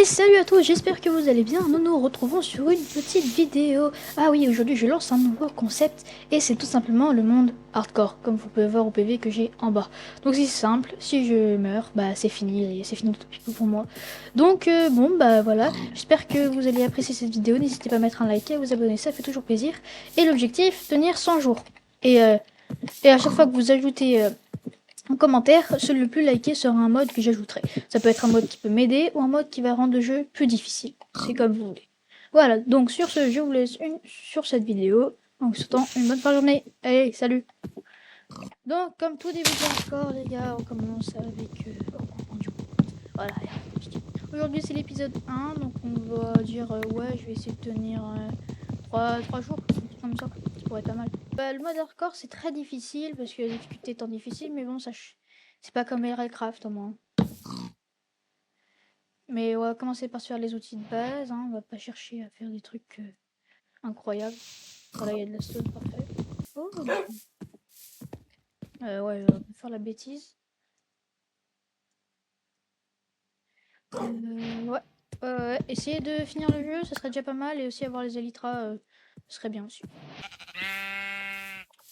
Salut à tous, j'espère que vous allez bien. Nous nous retrouvons sur une petite vidéo. Ah oui, aujourd'hui je lance un nouveau concept et c'est tout simplement le monde hardcore, comme vous pouvez voir au PV que j'ai en bas. Donc c'est simple, si je meurs, bah c'est fini, et c'est fini tout pour moi. Donc bon bah voilà, j'espère que vous allez apprécier cette vidéo. N'hésitez pas à mettre un like et à vous abonner, ça fait toujours plaisir. Et l'objectif, tenir 100 jours. Et à chaque fois que vous ajoutez en commentaire, celui le plus liké sera un mode que j'ajouterai. Ça peut être un mode qui peut m'aider ou un mode qui va rendre le jeu plus difficile. C'est comme vous voulez. Voilà, donc sur ce, je vous laisse sur cette vidéo. En vous souhaitant une bonne fin de journée. Allez, salut. Donc, comme tout début encore, les gars, on commence avec... voilà, aujourd'hui c'est l'épisode 1, donc on va dire, ouais, je vais essayer de tenir 3 jours, comme ça pourrait être pas mal. Bah, le mode hardcore c'est très difficile parce que la difficulté étant difficile, mais bon, ça c'est pas comme Aircraft au moins. Mais on va commencer par se faire les outils de base, hein. On va pas chercher à faire des trucs incroyables. Voilà, il y a de la stone, parfait. Oh, ouais, on va faire la bêtise. Ouais. Essayer de finir le jeu, ça serait déjà pas mal, et aussi avoir les élytras, ce serait bien aussi.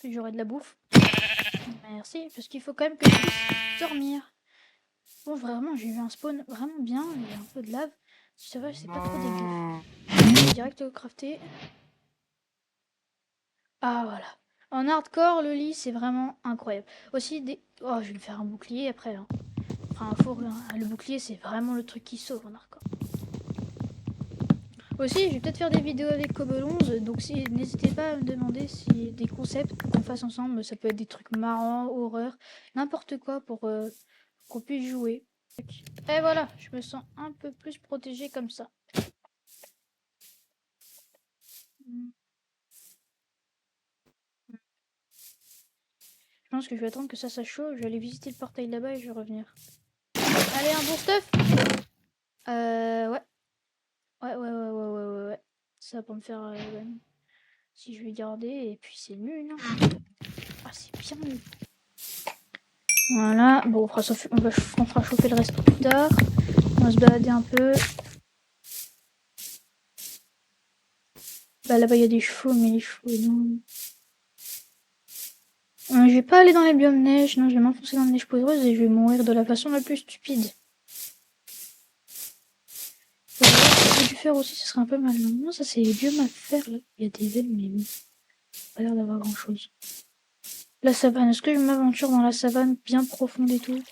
Puis j'aurai de la bouffe. Merci, parce qu'il faut quand même que je puisse dormir. Bon, vraiment, j'ai eu un spawn vraiment bien, il y a un peu de lave. Si ça va, c'est pas trop dégueu. Direct au crafter. Ah, voilà. En hardcore, le lit, c'est vraiment incroyable. Aussi, oh, je vais me faire un bouclier après. Hein. Enfin, un four, hein. Le bouclier, c'est vraiment le truc qui sauve en hardcore. Aussi, je vais peut-être faire des vidéos avec Kobolonz, donc n'hésitez pas à me demander si des concepts qu'on fasse ensemble. Ça peut être des trucs marrants, horreur, n'importe quoi pour qu'on puisse jouer. Et voilà, je me sens un peu plus protégée comme ça. Je pense que je vais attendre que ça chauffe, je vais aller visiter le portail là-bas et je vais revenir. Allez, un bon stuff. Ouais. Ouais. Ça va pas me faire... si je vais garder, et puis c'est nul. Hein. Ah, c'est bien nul. Voilà, bon, on fera chauffer le reste plus tard. On va se balader un peu. Bah là-bas il y a des chevaux, mais les chevaux non. Je vais pas aller dans les biomes neige, non, je vais m'enfoncer dans les neige poudreuse et je vais mourir de la façon la plus stupide. Du fer aussi, ce serait un peu mal. Non, ça c'est les biomes à fer là. Il y a des veines, mais bon, pas l'air d'avoir grand chose. La savane, est-ce que je m'aventure dans la savane bien profonde et tout?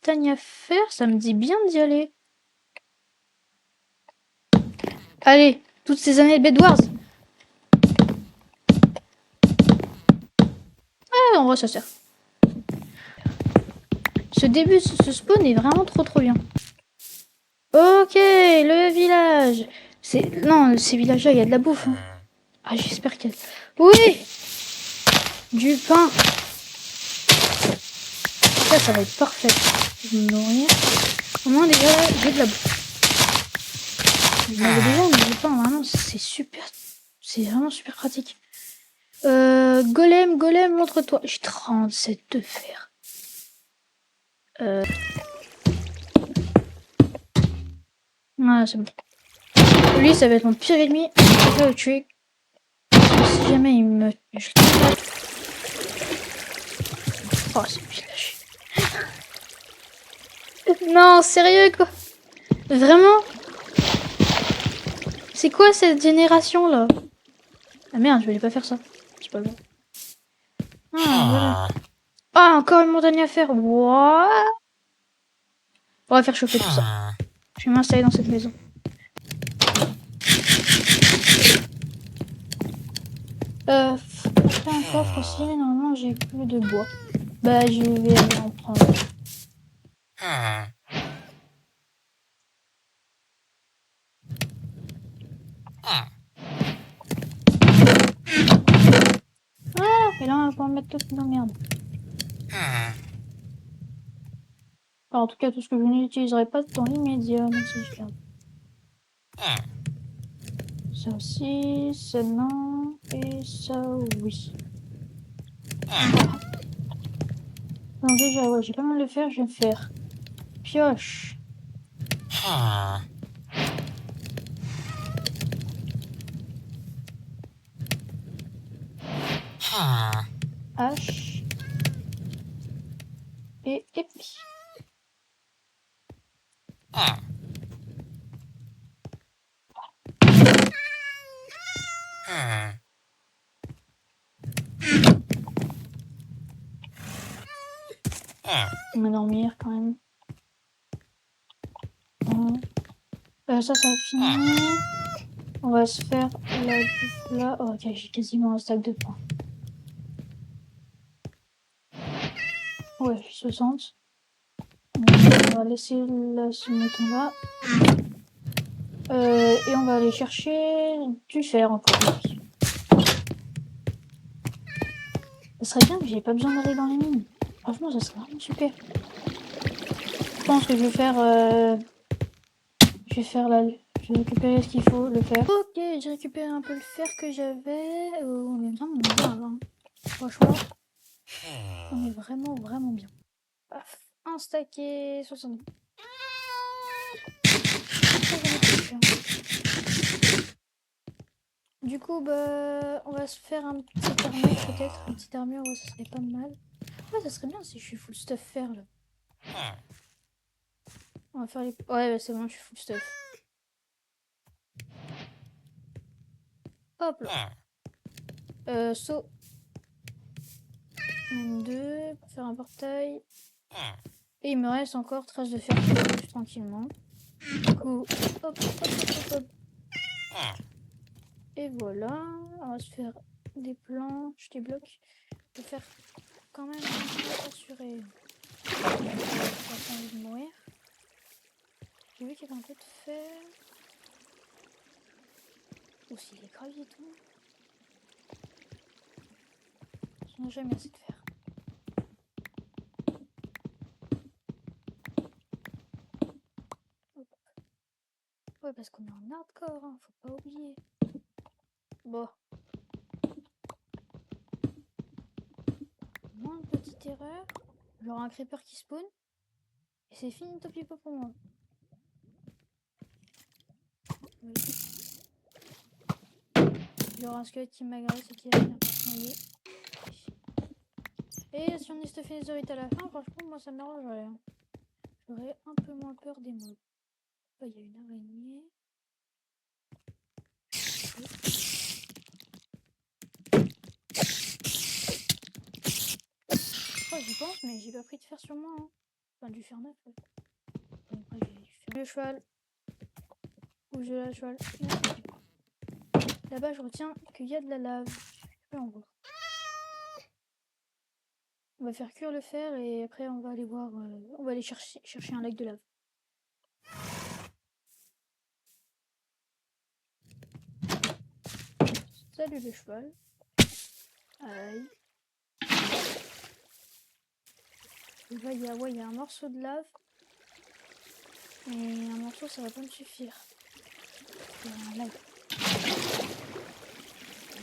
Montagne à faire, ça me dit bien d'y aller. Allez, toutes ces années de Bed Wars. Ah, en vrai, ça sert. Ce début, ce spawn est vraiment trop bien. Ok, le village. Non, ces villages-là, il y a de la bouffe. Hein. Ah, j'espère qu'il y a... Oui, du pain. Ça va être parfait. Je vais me nourrir. Au moins, déjà, j'ai de la bouffe. Je l'avais déjà, mais le pain, vraiment, c'est super. C'est vraiment super pratique. Golem, montre-toi. J'ai 37 de fer. Voilà, c'est bon. Lui, ça va être mon pire ennemi. Je vais le tuer. Si jamais il me... Oh, c'est bien lâché. Non, sérieux, quoi. Vraiment? C'est quoi cette génération-là? Ah merde, je vais pas faire ça. C'est pas grave. Ah, voilà. Ah, encore une montagne à faire. What? On va faire chauffer tout ça. Je vais m'installer dans cette maison. Faire un coffre aussi, mais normalement j'ai plus de bois. Bah, je vais aller en prendre. Ah, et là on va pouvoir mettre toutes nos merdes. Alors, en tout cas, tout ce que je n'utiliserai pas dans l'immédiat, même si je garde. Ça aussi, ça non, et ça oui. Donc déjà, ouais, j'ai pas mal de fer, je vais faire pioche. Hache. Et épée. On va dormir quand même. Ça finit. On va se faire la bouffe là. Oh, ok, j'ai quasiment un stack de pain. Ouais, j'ai 60. On va laisser ce mouton là. Et on va aller chercher du fer encore. Ça serait bien que j'ai pas besoin d'aller dans les mines. Franchement, ça serait vraiment super. Je pense que je vais faire là. Je vais récupérer ce qu'il faut, le fer. Ok, j'ai récupéré un peu le fer que j'avais. On est vraiment bien là. Franchement, on est vraiment bien. Paf, un stack et 60. Du coup, bah, on va se faire un petit armure peut-être. Une petite armure, ouais, ça serait pas mal. Ouais, ça serait bien si je suis full stuff fer là. On va faire les... Ouais, c'est bon, je suis full stuff. Hop là. Saut. Même deux pour faire un portail. Et il me reste encore trace de fer qui bouge tranquillement. Du coup, hop. Et voilà. On va se faire des planches, des blocs. Pour faire quand même un peu assuré. J'ai pas envie de mourir. J'ai vu qu'il y avait un peu de fer. Aussi les graviers et tout. J'en ai jamais assez de fer. Hop. Ouais, parce qu'on est en hardcore, hein, faut pas oublier. Bon. Moins de petite erreur. Genre un creeper qui spawn. Et c'est fini Topi pour moi. Oui. Genre un squelette qui m'agresse et qui va venir noyer. Et si on est stuffé les oreilles à la fin, franchement, moi ça m'arrangerait. Hein. J'aurais un peu moins peur des mobs. Il y a une araignée. Oh, j'y pense, mais j'ai pas pris de fer sur moi. Hein. Enfin, du fer neuf. Ouais. Après, j'ai du fer. Le cheval. Où j'ai la cheval. Là-bas, je retiens qu'il y a de la lave. Je peux en voir. On va faire cuire le fer et après, on va aller voir. On va aller chercher un lac de lave. Salut le cheval. Aïe. Et là, il y a un morceau de lave. Et un morceau, ça va pas me suffire. Il y a un lac.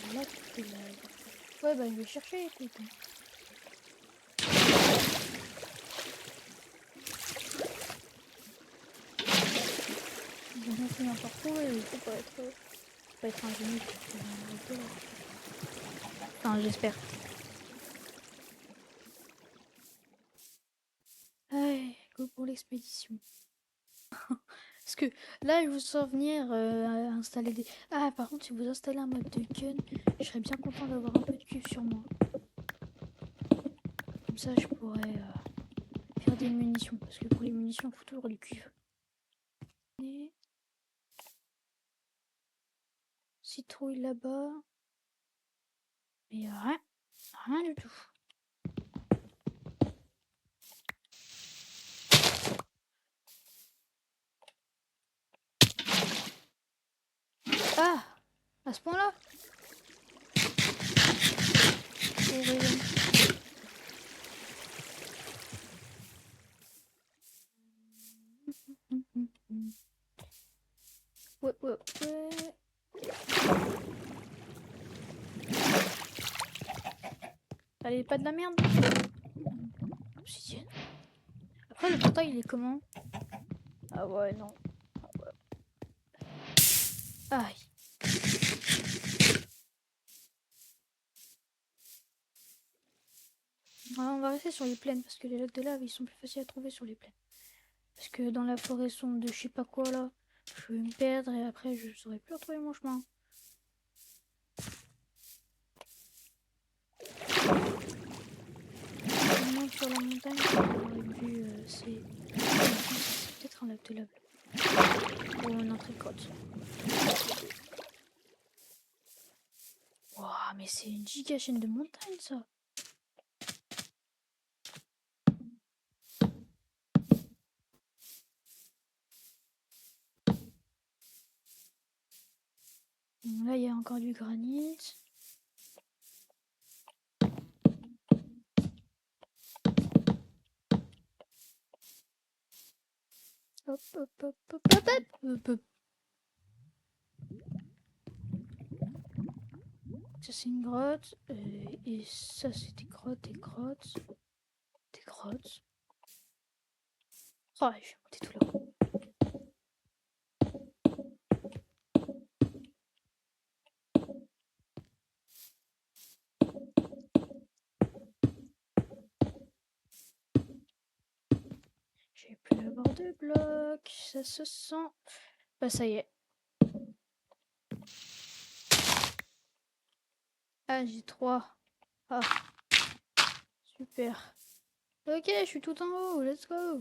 Un lac de lave. Ouais, bah, je vais chercher, écoute. J'ai bien fait n'importe où et il faut pas être un génie. Enfin, j'espère. Allez, go pour l'expédition. Parce que là, je vous sens venir installer des... Ah, par contre, si vous installez un mode de gun, je serais bien content d'avoir un peu de cuivre sur moi. Comme ça, je pourrais faire des munitions. Parce que pour les munitions, il faut toujours du cuivre. Et... Citrouille là-bas. Mais rien du tout. Ah, à ce point-là. Ouais. Allez, pas de la merde. Obsidienne. Après, le portail, il est comment? Ah ouais, non. Aïe. Ah, on va rester sur les plaines parce que les lacs de lave, ils sont plus faciles à trouver sur les plaines. Parce que dans la forêt sombre de je sais pas quoi là, je vais me perdre et après je saurais plus retrouver mon chemin. Je monte sur la montagne, j'aurais vu c'est peut-être un lac de lave. Ou une entrée de grotte. Waouh, mais c'est une giga chaîne de montagne ça. Bon, là il y a encore du granit. Hop hop hop hop hop hop hop hop. Ça c'est une grotte. Et ça c'est des grottes, des grottes. Des grottes. Oh, je vais monter tout là-haut. J'ai plus avoir de blocs, ça se sent. Bah ça y est. Ah j'ai 3. Ah super. Ok, je suis tout en haut, let's go.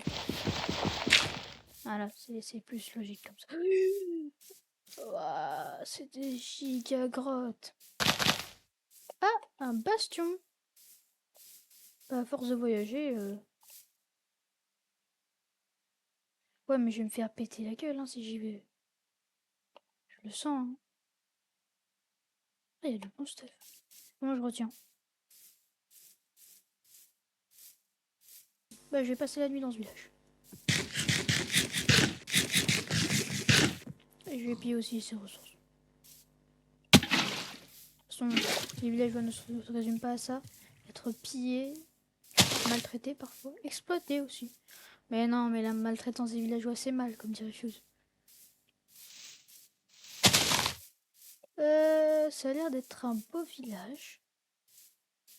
Voilà, c'est plus logique comme ça. Ouah, c'est des giga grottes. Ah, un bastion. Bah, à force de voyager. Ouais, mais je vais me faire péter la gueule hein, si j'y vais. Je le sens. Hein. Ah, il y a du bon stuff. Bon, je retiens. Bah, je vais passer la nuit dans ce village. Et je vais piller aussi ses ressources. De toute façon, les villageois ne se résument pas à ça. Être pillé, maltraité parfois, exploité aussi. Mais non, mais la maltraitance des villageois, c'est mal, comme dirait Fuse. Ça a l'air d'être un beau village.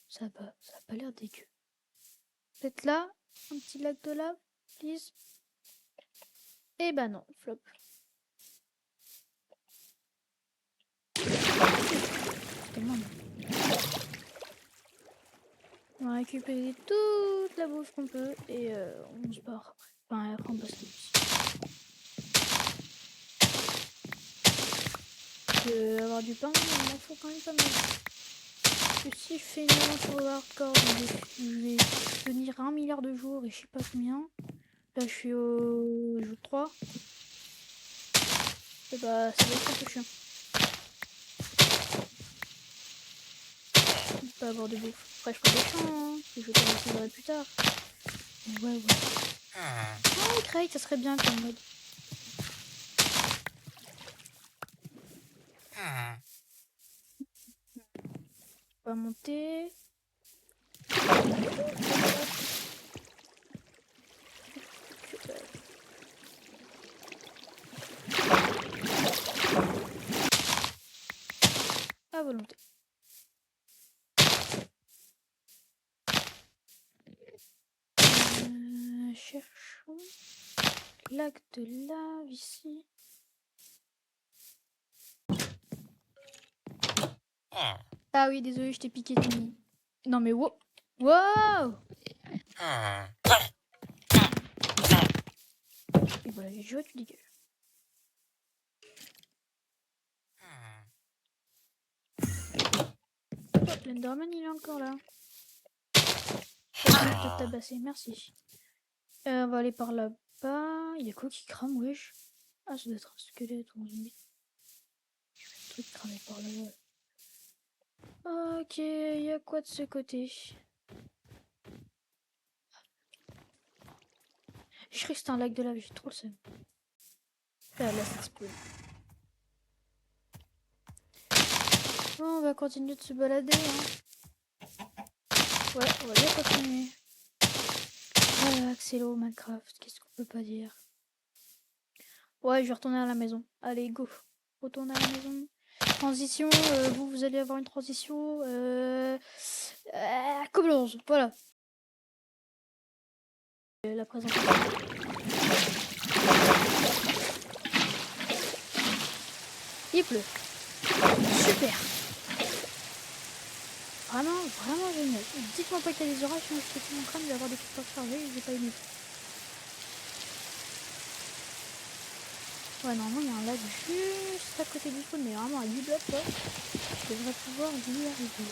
Ça a pas l'air dégueu. Peut-être là, un petit lac de lave, please. Eh ben non, flop. Tellement non. On va récupérer toute la bouffe qu'on peut et on se barre après. Enfin, après on passe la nuit. Avoir du pain, il m'en faut quand même pas mal. Parce que si je fais une aventure hardcore, je vais tenir 1 milliard de jours et je sais pas combien. Là, je suis au jour 3. Et bah, ça va être un peu chiant. Pas avoir de bouffe. Après, je ferai des champs, hein. Je vais pas les plus tard. Mais ouais. Oh, Craig, ça serait bien comme mode. On va monter. À volonté. Cherchons. Lac de lave ici. Ah oui, désolé, je t'ai piqué ton... Non mais wow. Wow. Et voilà, j'ai joué, tu dégueules. Oh, l'Enderman, il est encore là. Je vais te tabasser, merci. On va aller par là-bas. Il y a quoi qui crame, wesh? Ah, ça doit être un squelette ou un zombie. Je vais le truc cramer par là-bas. Ok, il y a quoi de ce côté? Je crois que c'était un lac de lave, j'ai trop le seum. Ah, là, ça explose. Bon, on va continuer de se balader. Hein. Ouais, on va bien continuer. Relax, hello Minecraft, qu'est-ce qu'on peut pas dire? Ouais, je vais retourner à la maison. Allez, go. Retourne à la maison. Transition, vous allez avoir une transition. Comme le 11, voilà. La présentation. Il pleut. Super. Vraiment, vraiment génial. Dites-moi pas qu'il y a des orages, sinon je suis mon crâne, je vais avoir des capteurs chargés, j'ai pas aimé. Ouais, normalement, il y a un lac juste à côté du spawn, mais vraiment à 10 blocs, quoi. Je devrais pouvoir y arriver.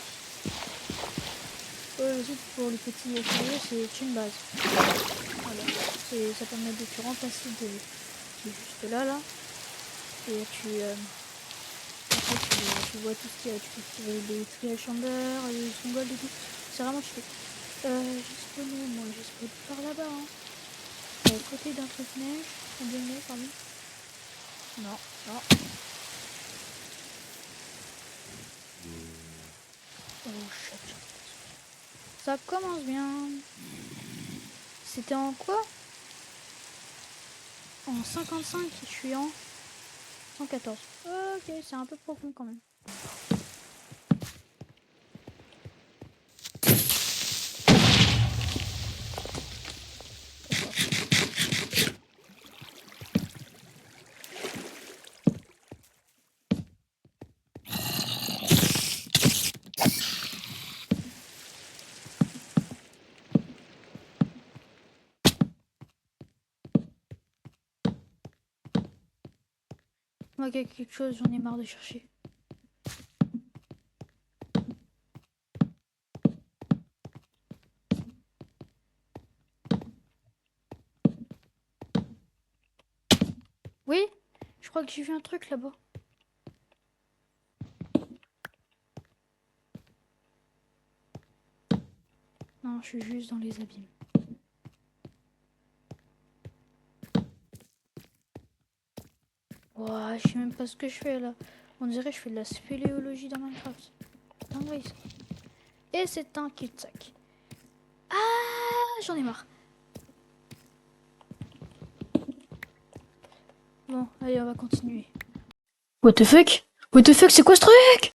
Le site pour les petits curieux, c'est une base. Voilà. Ça permet de te remplacer de juste là. Et tu vois tout ce qu'il y a. Tu peux tirer les trial chambers, les songold et tout. C'est vraiment chouette. J'ai spawné, moi j'ai spawné par là-bas. Hein. À côté d'un truc neige. Un bien neige, pardon. Non, non. Oh shit. Ça commence bien. C'était en quoi? En 55, je suis en 114. Ok, c'est un peu profond quand même. Moi, quelque chose, j'en ai marre de chercher. Oui, je crois que j'ai vu un truc là-bas. Non, je suis juste dans les abîmes. Ouah, je sais même pas ce que je fais là. On dirait que je fais de la spéléologie dans Minecraft. Dingue ça. Et c'est un cul-de-sac. Ah, j'en ai marre. Bon, allez, on va continuer. What the fuck? What the fuck, c'est quoi ce truc?